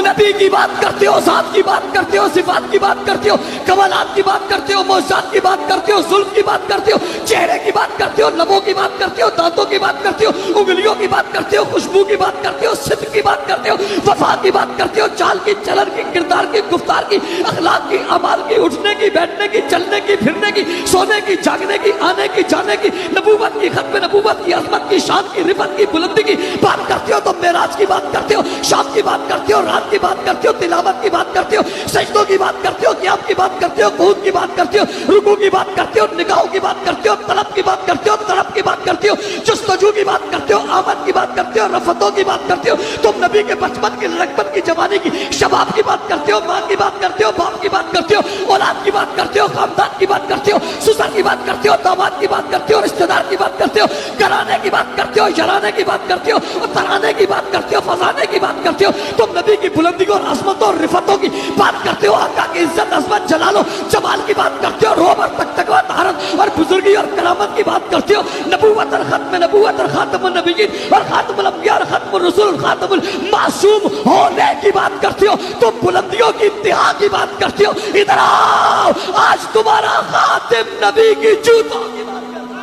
نبی کی بات کرتے ہو، ذات کی بات کرتے ہو، صفات کی بات کرتے ہو، کمالات کی بات کرتے ہو، معجزات کی بات کرتے ہو، زلف کی بات کرتے ہو، چہرے کی بات کرتے ہو، لبوں کی بات کرتے ہو، دانتوں کی بات کرتے ہو، انگلیوں کی بات کرتے ہو، خوشبو کی بات کرتے ہو، صدق کی بات کرتے ہو، وفا کی بات کرتے ہو، چال کی، چلن کی، کردار کی، گفتار کی، اخلاق کی، اعمال کی، اٹھنے کی، بیٹھنے کی، چلنے کی، پھرنے کی، سونے کی، جاگنے کی، آنے کی، جانے کی، نبوت کی، ختم نبوت کی، عظمت کی، شان کی، رفعت کی، بلندی کی بات کرتے ہو تو معراج کی بات کرتے ہو، شام کی بات کرتے ہو، رات کی بات کرتے ہو، تلاوت کی بات کرتے ہو، سجدوں کی بات کرتے ہو، قیام کی بات کرتے ہو، قعود کی بات کرتے ہو، رکوع کی بات کرتے ہو، نگاہوں کی بات کرتے ہو، طلب کی بات کرتے ہو، طلب کی بات کرتے ہو، جستجو کی بات کرتے ہو، آمد کی بات کرتے ہو، رفتوں کی بات کرتے ہو، تم نبی کے بچپن کی، لڑکپن کی، جوانی کی، شباب کی بات کرتے ہو، ماں کی بات کرتے ہو، باپ کی بات کرتے ہو، اولاد کی بات کرتے ہو، خاندان کی بات کرتے ہو، سسر کی بات کرتے ہو، داماد کی بات کرتے ہو، رشتہ دار کی بات کرتے ہو، گھرانے کی بات کرتے ہو، یارانے کی بات کرتے ہو، ترانے کی بات کرتے ہو، فضانے کی بات کرتے ہو، تم نبی کی بلندی اور عظمتوں اور رفتوں کی بات کرتے ہو، آقا کی عزت، عظمت، جلال و جمال کی بات کرتے ہو، روب اور تقویٰ، طہارت اور بزرگی اور کرامت کی بات کرتے ہو، نبوت اور ختم نبوت اور خاتم النبیین اور خاتم الانبیاء اور ختم الرسول اور خاتم المعصوم ہونے کی بات کرتے ہو، تم بلندیوں کی انتہا کی بات کرتے ہو، ادھر آؤ آج تمہارا خاتم نبی کی جوتوں کی بات کرتے ہو،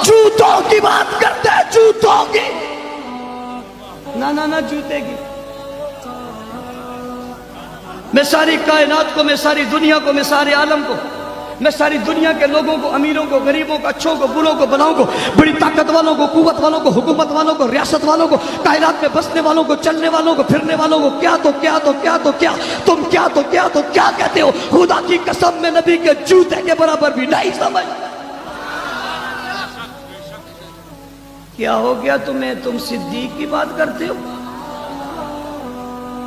جوتوں کی بات کرتے ہیں، جوتوں کی، نہ جوتے کی۔ میں ساری کائنات کو، میں ساری دنیا کو، میں سارے عالم کو، میں ساری دنیا کے لوگوں کو، امیروں کو، غریبوں کو، اچھوں کو، بروں کو، بلاؤں کو، بڑی طاقت والوں کو، قوت والوں کو، حکومت والوں کو، ریاست والوں کو، کائنات میں بسنے والوں کو، چلنے والوں کو، پھرنے والوں کو، کیا تو کیا تو کیا تو کیا، تم کیا تو کیا تو کیا کہتے ہو، خدا کی قسم میں نبی کے جوتے کے برابر بھی نہیں سمجھ۔ کیا ہو گیا تمہیں؟ تم صدیق کی بات کرتے ہو؟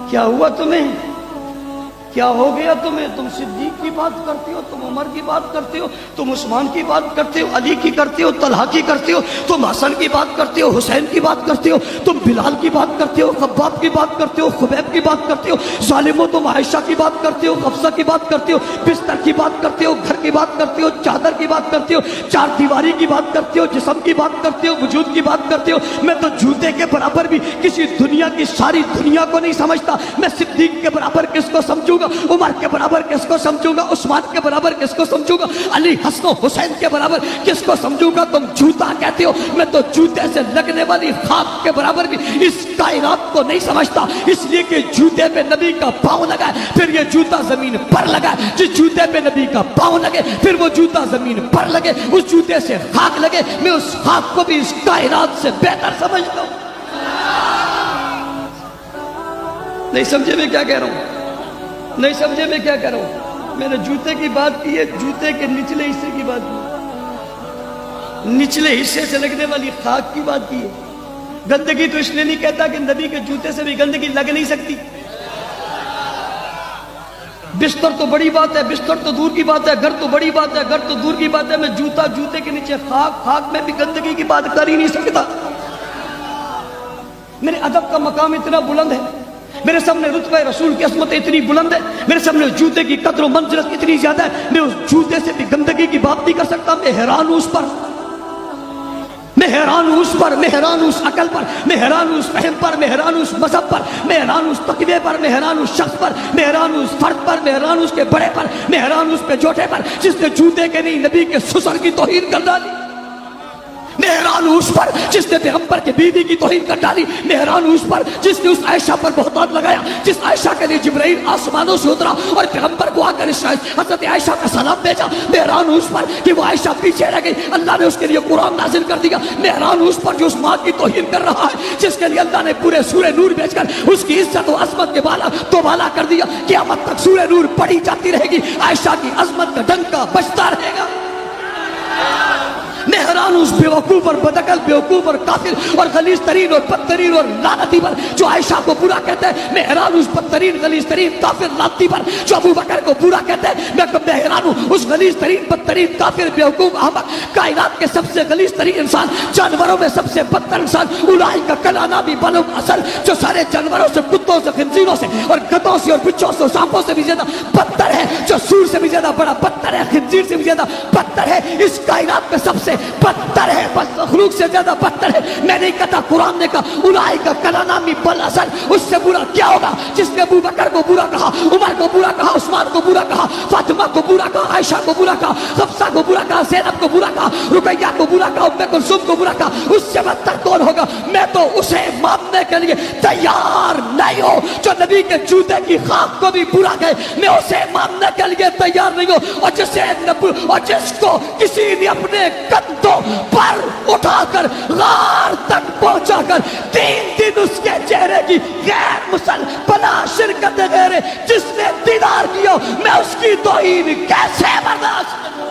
کیا ہوا تمہیں؟ کیا ہو گیا تمہیں؟ تم صدیق کی بات کرتے ہو، تم عمر کی بات کرتے ہو، تم عثمان کی بات کرتے ہو، علی کی کرتے ہو، طلحہ کی کرتے ہو، تم حسن کی بات کرتے ہو، حسین کی بات کرتے ہو، تم بلال کی بات کرتے ہو، خباب کی بات کرتے ہو، خبیب کی بات کرتے ہو، ظالموں تم عائشہ کی بات کرتے ہو، حفصہ کی بات کرتے ہو، بستر کی بات کرتے ہو، گھر کی بات کرتے ہو، چادر کی بات کرتے ہو، چار دیواری کی بات کرتے ہو، جسم کی بات کرتے ہو، وجود کی بات کرتے ہو۔ میں تو جوتے کے برابر بھی کسی دنیا کی ساری دنیا کو نہیں سمجھتا، میں صدیق کے برابر کس کو سمجھوں گا، عمر کے برابر کس کو سمجھوں گا، عثمان کے برابر کس کو سمجھوں گا، علی، حسن و حسین کے برابر کس کو سمجھوں گا؟ تم جوتا کہتے ہو، میں تو جوتے سے لگنے والی خاک کے برابر بھی اس کائنات کو نہیں سمجھتا، اس لیے کہ جوتے پہ نبی کا پاؤں لگا ہے، پھر یہ جوتا زمین پر لگا ہے، جس جوتے پہ نبی کا پاؤں لگے پھر وہ جوتا زمین پر لگے، اس جوتے سے خاک لگے، میں اس خاک کو بھی اس کائنات سے بہتر سمجھتا ہوں۔ نہیں سمجھے میں کیا کہہ رہا ہوں؟ نہیں سمجھے میں کیا کہہ رہا ہوں؟ میں نے جوتے کی بات کی ہے، جوتے کے نچلے حصے کی بات کی، نچلے حصے سے لگنے والی خاک کی بات کی ہے۔ گندگی تو اس لیے نہیں کہتا کہ نبی کے جوتے سے بھی گندگی لگ نہیں سکتی۔ بستر تو بڑی بات ہے، بستر تو دور کی بات ہے، گھر تو بڑی بات ہے، گھر تو دور کی بات ہے، میں جوتا، جوتے کے نیچے خاک، خاک میں بھی گندگی کی بات کر ہی نہیں سکتا۔ میرے ادب کا مقام اتنا بلند ہے، میرے سامنے رتبہ رسول کی عظمت اتنی بلند ہے، میرے سامنے جوتے کی قدر و منزلت اتنی زیادہ ہے، میں اس جوتے سے بھی گندگی کی بات نہیں کر سکتا۔ میں حیران ہوں اس پر، میں حیران ہوں اس پر، میں حیران ہوں اس عقل پر، میں حیران ہوں اس فہم پر، میں حیران ہوں اس مذہب پر، میں حیران ہوں اس تقوی پر، میں حیران ہوں اس شخص پر، میں حیران ہوں اس فرد پر، میں حیران ہوں اس کے بڑے پر، میں حیران ہوں اس پہ جوٹے پر جس نے جوتے کے نہیں نبی کے سسر کی توہین کر ڈالی، میں حیران ہوں اس پر جس نے پیغمبر کے بیوی کی توہین کر ڈالی، میں حیران ہوں اس پر جس نے اس عائشہ پر بہتان لگایا، جس عائشہ کے لیے جبرائیل آسمانوں سے اترا اور پیغمبر کو آ کر حضرت عائشہ کا سلام بھیجا، میں حیران ہوں اس پر کہ وہ عائشہ پیچھے رہ گئی، اللہ نے اس کے لیے قرآن نازل کر دیا، میں حیران ہوں اس پر جو اس ماں کی توہین کر رہا ہے، جس کے لیے اللہ نے پورے سورہ نور بھیج کر اس کی عزت و عظمت کے بالا تو بالا کر دیا، قیامت تک سورہ نور پڑھی جاتی رہے گی، عائشہ کی عظمت کا ڈنکا بجتا رہے گا۔ میں حیران ہوں اس بیوقوف اور بدعقل، بیوقوف اور کافر اور غلیظ ترین اور بدترین اور لعنتی پر جو عائشہ کو برا کہتا ہے، میں حیران ہوں اس بدترین غلیظ ترین کافر لعنتی پر جو ابو بکر کو برا کہتا ہے، میں حیران ہوں اس غلیظ ترین بدترین کافر بیوقوف احمق، کائنات کے سب سے غلیظ ترین انسان، جانوروں میں سب سے بدتر انسان، اولئک کالانعام بل هم اضل، جو سارے جانوروں سے کتوں کتوں سے، خنزیروں سے اور گدوں سے اور بچوں سے اور سانپوں سے بھی زیادہ بدتر ہے، جو سور سے بھی زیادہ بڑا بدتر ہے، خنزیر سے بھی زیادہ بدتر ہے، اس کائنات میں سب سے بدتر ہے، بس مخلوق سے زیادہ بدتر ہے۔ میں نہیں کہتا، قرآن نے کہا اولئک کالانعام بل اضل، اس سے برا کیا ہوگا جس نے ابو بکر کو برا کہا، عمر کو برا کہا، عثمان کو برا کہا، فاطمہ کو برا کہا، عائشہ کو برا کہا، حفصہ کو برا کہا، زینب کو برا کہا، رقیہ کو برا کہا، ام کلثوم کو برا کہا، اس سے بدتر کون ہوگا؟ میں تو اسے ماننے کے لیے تیار نہیں ہوں جو نبی کے جوتے کی خاک کو بھی برا کہے، میں اسے ماننے کے لیے تیار نہیں ہوں، اور جس کو کسی نے اپنے کندھوں پر اٹھا کر غار تک پہنچا کر 3 دن اس کے چہرے کی غیر مسلم بنا شرکت غیر جس نے دیدار کیا، میں اس کی توہین کیسے برداشت کروں؟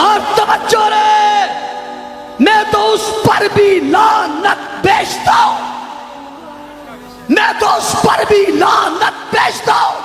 اور توجہ رہے، میں تو اس پر بھی لعنت بیچتا ہوں، میں تو اس پر بھی لعنت بیچتا ہوں